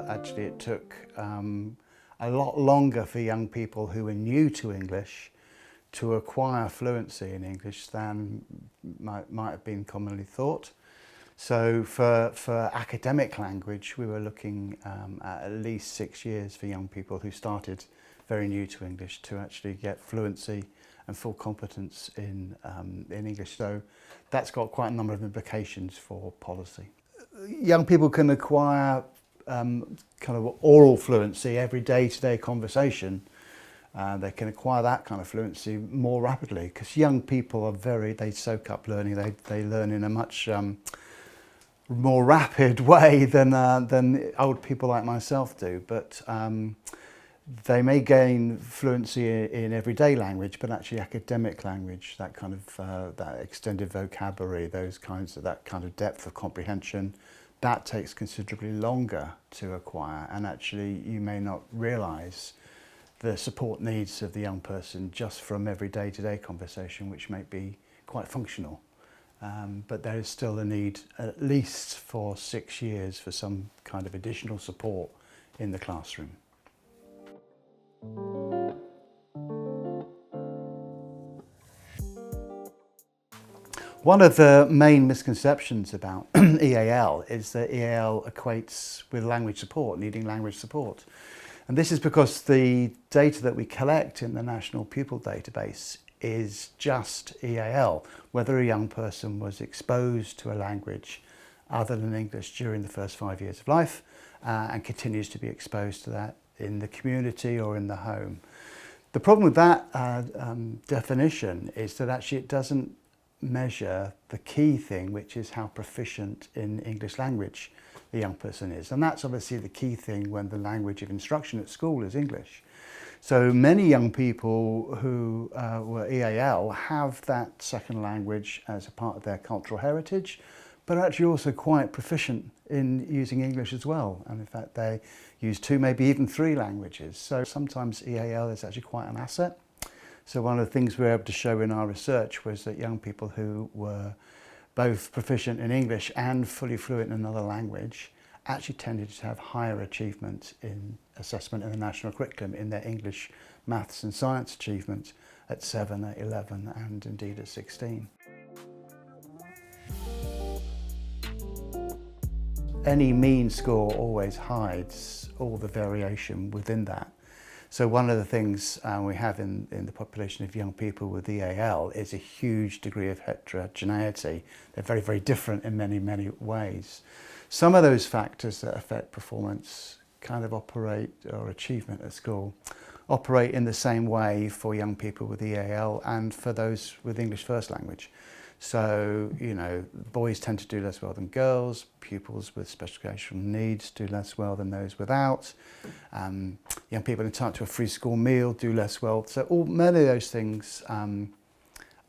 that actually it took a lot longer for young people who were new to English to acquire fluency in English than might have been commonly thought. So for academic language, we were looking at least 6 years for young people who started very new to English to actually get fluency and full competence in English. So that's got quite a number of implications for policy. Young people can acquire kind of oral fluency, every day-to-day conversation. They can acquire that kind of fluency more rapidly because young people are they soak up learning. They learn in a much more rapid way than old people like myself do. But they may gain fluency in everyday language, but actually academic language, that kind of that extended vocabulary, that kind of depth of comprehension, that takes considerably longer to acquire. And actually, you may not realise the support needs of the young person just from every day-to-day conversation, which may be quite functional. But there is still a need, at least for 6 years, for some kind of additional support in the classroom. One of the main misconceptions about EAL is that EAL equates with language support, needing language support. And this is because the data that we collect in the National Pupil Database is just EAL, whether a young person was exposed to a language other than English during the first 5 years of life and continues to be exposed to that in the community or in the home. The problem with that definition is that actually it doesn't measure the key thing, which is how proficient in English language the young person is. And that's obviously the key thing when the language of instruction at school is English. So many young people who were EAL have that second language as a part of their cultural heritage, but are actually also quite proficient in using English as well. And in fact, they use 2, maybe even 3 languages. So sometimes EAL is actually quite an asset. So one of the things we were able to show in our research was that young people who were both proficient in English and fully fluent in another language actually tended to have higher achievement in assessment in the national curriculum in their English, maths and science achievement at 7, at 11 and indeed at 16. Any mean score always hides all the variation within that. So one of the things we have in the population of young people with EAL is a huge degree of heterogeneity. They're very, very different in many, many ways. Some of those factors that affect performance kind of operate, or achievement at school, operate in the same way for young people with EAL and for those with English first language. So, you know, boys tend to do less well than girls, pupils with special educational needs do less well than those without. Young people entitled to a free school meal do less well. So many of those things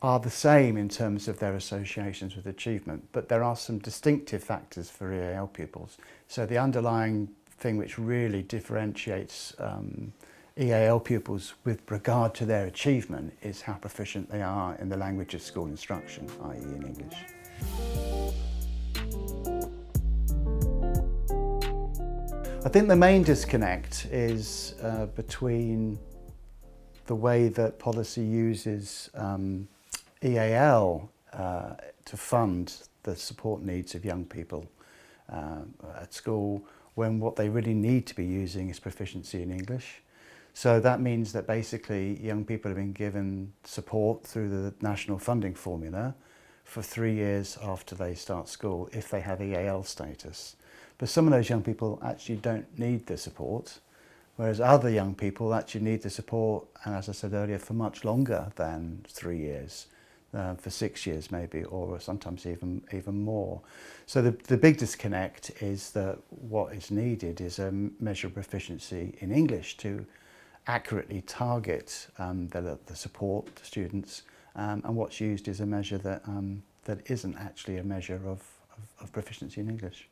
are the same in terms of their associations with achievement, but there are some distinctive factors for EAL pupils. So the underlying thing which really differentiates EAL pupils with regard to their achievement is how proficient they are in the language of school instruction, i.e. in English. I think the main disconnect is between the way that policy uses EAL to fund the support needs of young people at school, when what they really need to be using is proficiency in English. So that means that basically young people have been given support through the national funding formula for 3 years after they start school if they have EAL status. But some of those young people actually don't need the support, whereas other young people actually need the support, and as I said earlier, for much longer than 3 years, for 6 years maybe, or sometimes even more. So the big disconnect is that what is needed is a measure of proficiency in English to accurately target the support to students, and what's used is a measure that isn't actually a measure of proficiency in English.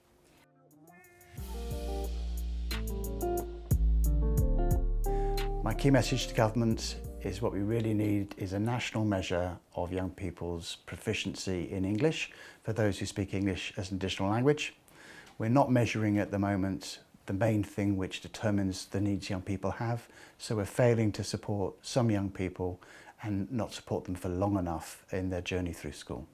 My key message to government is what we really need is a national measure of young people's proficiency in English for those who speak English as an additional language. We're not measuring at the moment the main thing which determines the needs young people have. So we're failing to support some young people and not support them for long enough in their journey through school.